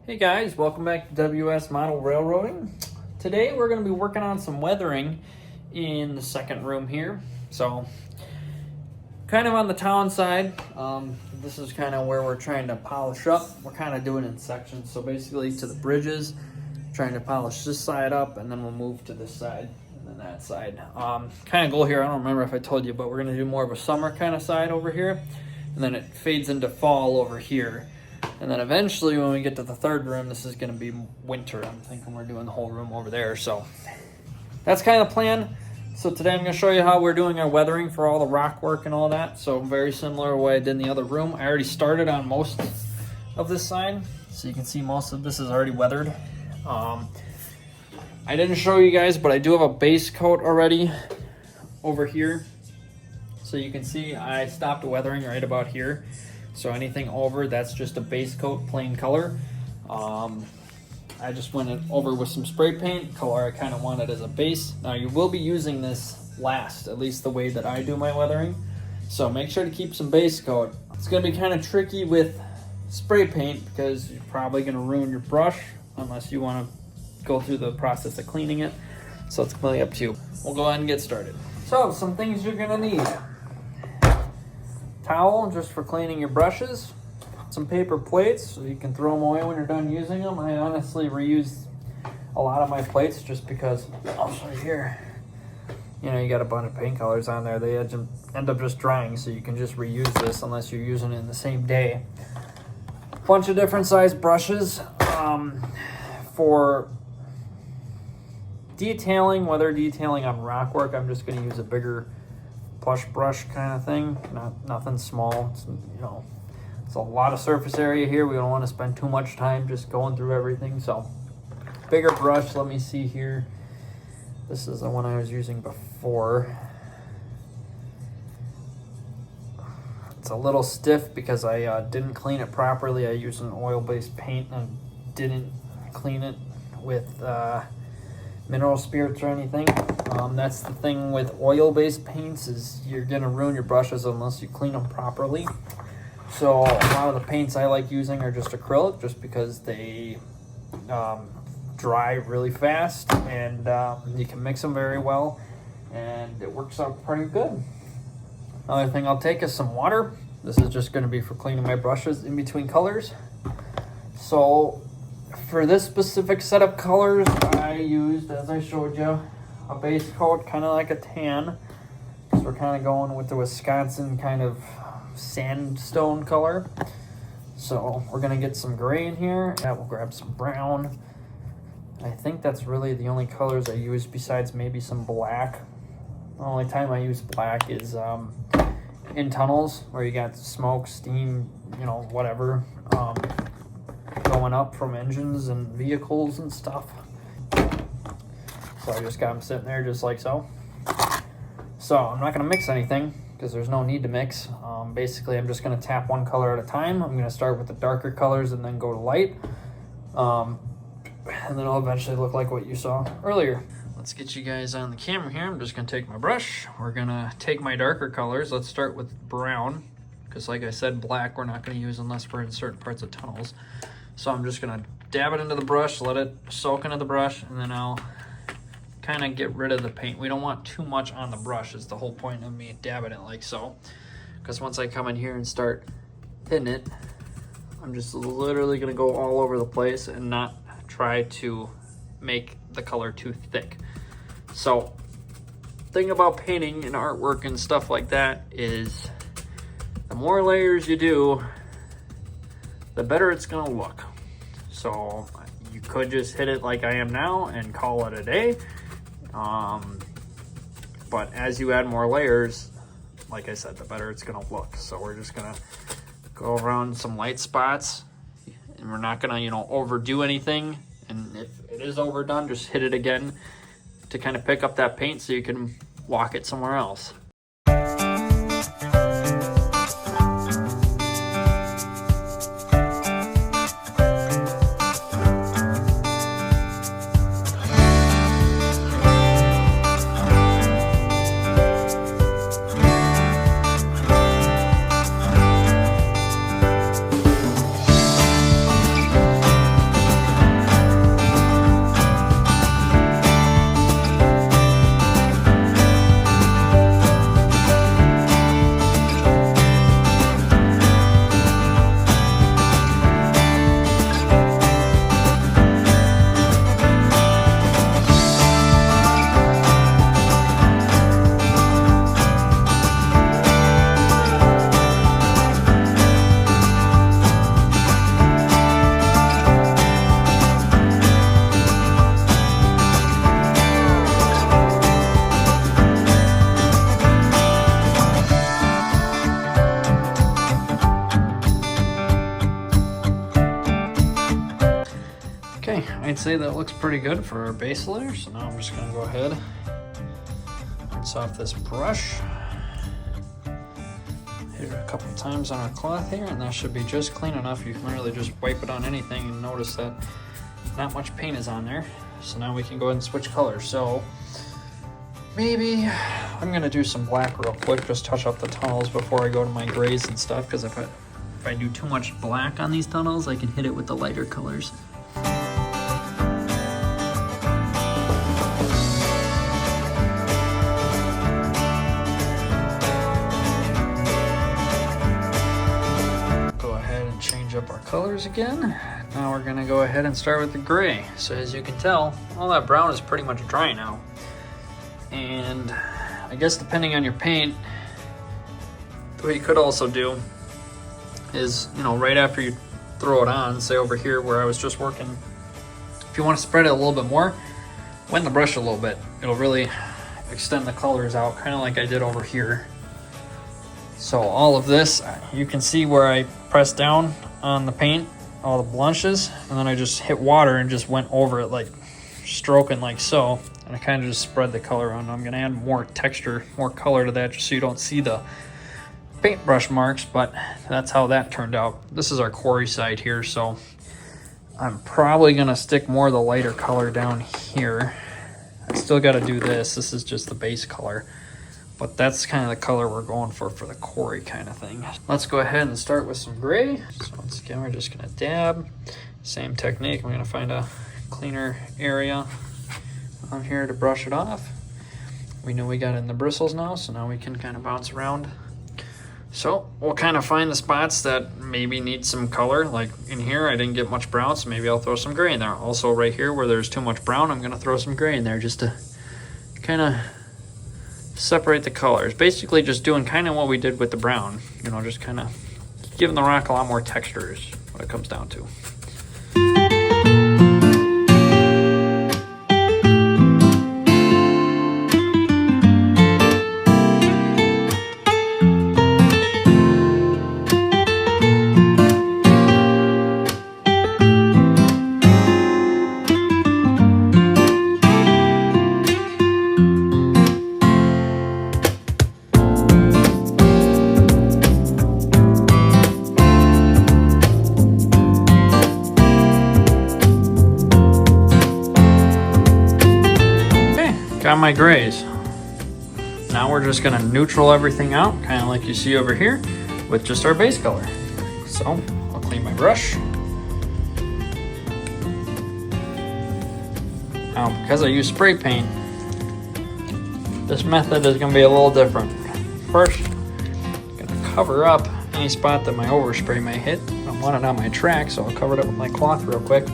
Hey guys, welcome back to WS Model Railroading. Today we're going to be working on some weathering in the second room here. So, kind of on the town side, this is kind of where we're trying to polish up. We're kind of doing it in sections. So basically to the bridges, trying to polish this side up, and then we'll move to this side and then that side. Kind of goal here, I don't remember if I told you, but we're going to do more of a summer kind of side over here. And then it fades into fall over here. And then eventually when we get to the third room, this is going to be winter. I'm thinking we're doing the whole room over there. So that's kind of the plan. So today I'm going to show you how we're doing our weathering for all the rock work and all that. So very similar to what I did in the other room. I already started on most of this side. So you can see most of this is already weathered. I didn't show you guys, but I do have a base coat already over here. So you can see I stopped weathering right about here. So anything over, that's just a base coat, plain color. I just went over with some spray paint, color I kind of wanted as a base. Now you will be using this last, at least the way that I do my weathering. So make sure to keep some base coat. It's gonna be kind of tricky with spray paint because you're probably gonna ruin your brush unless you wanna go through the process of cleaning it. So it's completely up to you. We'll go ahead and get started. So some things you're gonna need. Towel just for cleaning your brushes, some paper plates so you can throw them away when you're done using them. I honestly reuse a lot of my plates just because, I'll show you here, you know, you got a bunch of paint colors on there, they end up just drying, so you can just reuse this unless you're using it in the same day. Bunch of different size brushes. For detailing, whether detailing on rock work, I'm just going to use a bigger plush brush kind of thing, nothing small. It's, you know, it's a lot of surface area here. We don't want to spend too much time just going through everything. So bigger brush. Let me see here. This is the one I was using before. It's a little stiff because I didn't clean it properly. I used an oil-based paint and didn't clean it with mineral spirits or anything. That's the thing with oil-based paints, is you're gonna ruin your brushes unless you clean them properly. So a lot of the paints I like using are just acrylic, just because they dry really fast, and you can mix them very well, and it works out pretty good. Another thing I'll take is some water. This is just gonna be for cleaning my brushes in between colors. So for this specific set of colors, I used, as I showed you, a base coat, kind of like a tan. So we're kind of going with the Wisconsin kind of sandstone color. So we're going to get some gray in here. Yeah, we'll grab some brown. I think that's really the only colors I use besides maybe some black. The only time I use black is in tunnels where you got smoke, steam, you know, whatever. Going up from engines and vehicles and stuff. So I just got them sitting there just like so. So I'm not going to mix anything because there's no need to mix. Basically, I'm just going to tap one color at a time. I'm going to start with the darker colors and then go to light. And then it'll eventually look like what you saw earlier. Let's get you guys on the camera here. I'm just going to take my brush. We're going to take my darker colors. Let's start with brown, because like I said, black we're not going to use unless we're in certain parts of tunnels. So I'm just going to dab it into the brush, let it soak into the brush, and then I'll kind of get rid of the paint. We don't want too much on the brush, is the whole point of me dabbing it like so. Because once I come in here and start hitting it, I'm just literally going to go all over the place and not try to make the color too thick. So thing about painting and artwork and stuff like that is the more layers you do, the better it's gonna look. So you could just hit it like I am now and call it a day. But as you add more layers, like I said, the better it's gonna look. So we're just gonna go around some light spots, and we're not gonna, you know, overdo anything. And if it is overdone, just hit it again to kind of pick up that paint so you can walk it somewhere else. Okay, I'd say that looks pretty good for our base layer. So now I'm just gonna go ahead, rinse off this brush, hit it a couple times on our cloth here, and that should be just clean enough. You can really just wipe it on anything and notice that not much paint is on there. So now we can go ahead and switch colors. So maybe I'm gonna do some black real quick, just touch up the tunnels before I go to my grays and stuff, because if I do too much black on these tunnels, I can hit it with the lighter colors. Up our colors again. Now we're gonna go ahead and start with the gray. So as you can tell, all that brown is pretty much dry now. And I guess depending on your paint, what you could also do is, you know, right after you throw it on, say over here where I was just working, if you want to spread it a little bit more, wet the brush a little bit. It'll really extend the colors out, kind of like I did over here. So all of this, you can see where I pressed down on the paint, all the blushes, and then I just hit water and just went over it, like stroking like so, and I kind of just spread the color on. I'm gonna add more texture, more color to that, just so you don't see the paintbrush marks, but that's how that turned out. This is our quarry side here, so I'm probably gonna stick more of the lighter color down here. I still gotta do this. This is just the base color. But that's kind of the color we're going for the quarry kind of thing. Let's go ahead and start with some gray. So once again, we're just gonna dab. Same technique, I'm gonna find a cleaner area on here to brush it off. We know we got it in the bristles now, so now we can kind of bounce around. So we'll kind of find the spots that maybe need some color. Like in here, I didn't get much brown, so maybe I'll throw some gray in there. Also right here where there's too much brown, I'm gonna throw some gray in there just to kind of separate the colors. Basically just doing kind of what we did with the brown, you know, just kind of giving the rock a lot more texture is what it comes down to. Got my grays. Now we're just gonna neutral everything out, kind of like you see over here, with just our base color. So I'll clean my brush. Now, because I use spray paint, this method is gonna be a little different. First, I'm gonna cover up any spot that my overspray may hit. I don't want it on my track, so I'll cover it up with my cloth real quick.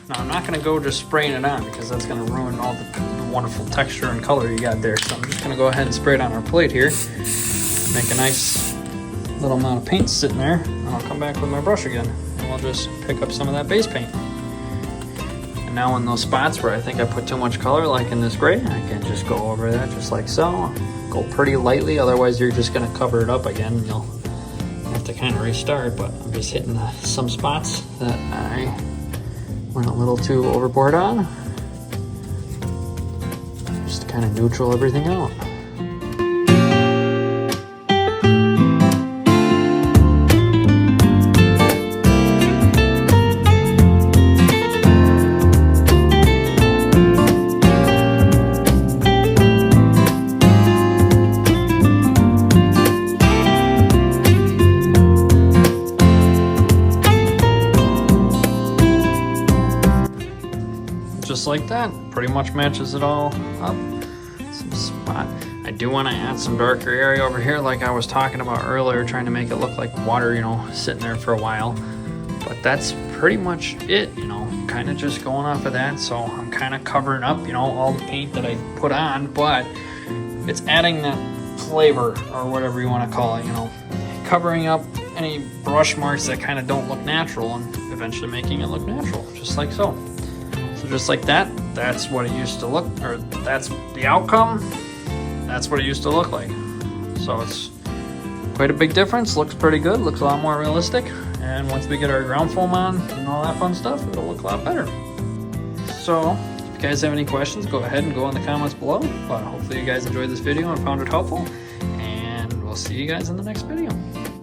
Now I'm not gonna go just spraying it on because that's gonna ruin all the wonderful texture and color you got there. So I'm just gonna go ahead and spray it on our plate here. Make a nice little amount of paint sitting there. And I'll come back with my brush again and we'll just pick up some of that base paint. And now in those spots where I think I put too much color, like in this gray, I can just go over that just like so. Go pretty lightly, otherwise you're just gonna cover it up again and you'll have to kind of restart. But I'm just hitting some spots that I went a little too overboard on, just to kind of neutral everything out. Just like that, pretty much matches it all up. Some spot. I do want to add some darker area over here like I was talking about earlier, trying to make it look like water, you know, sitting there for a while. But that's pretty much it, you know, kind of just going off of that. So I'm kind of covering up, you know, all the paint that I put on, but it's adding that flavor or whatever you want to call it, you know, covering up any brush marks that kind of don't look natural and eventually making it look natural, just like so. So just like that, that's what it used to look, or that's the outcome. That's what it used to look like. So it's quite a big difference. Looks pretty good, looks a lot more realistic. And once we get our ground foam on and all that fun stuff, it'll look a lot better. So if you guys have any questions, go ahead and go in the comments below. But hopefully you guys enjoyed this video and found it helpful. And we'll see you guys in the next video.